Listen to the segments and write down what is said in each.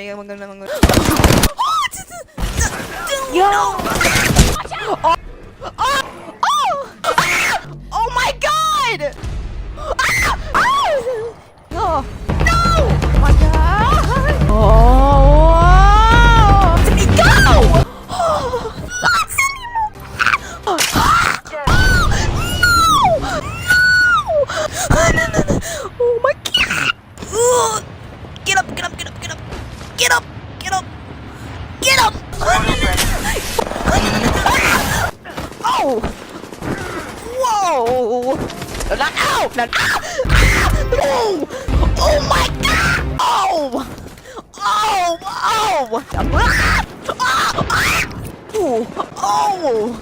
Yo! Oh my god! Oh. No! Oh my god! Oh! Let me go! No! Oh my god! Get up! Get up! Get up! Get up! Get up! Get up! Get up! Oh! Whoa! Not out! Not out! Oh! Oh my god! Oh! Oh! Oh! Oh! Oh!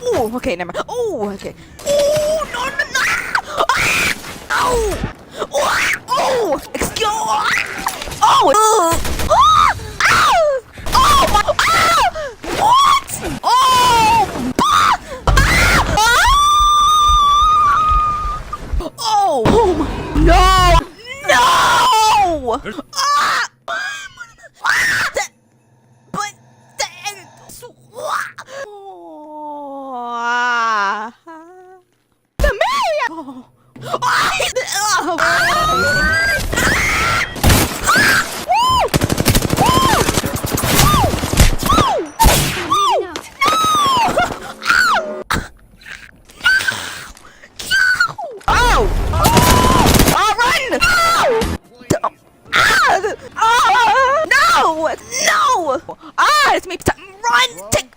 Oh! Okay, never mind. Oh! Okay. Oh! No! No! No! Oh! Oh! Oh! Excuse! Oh! Oh! Oh my! What? Oh! Oh! No! No! But the man! Oh! Oh, run! No! No! It's me. Run! Take.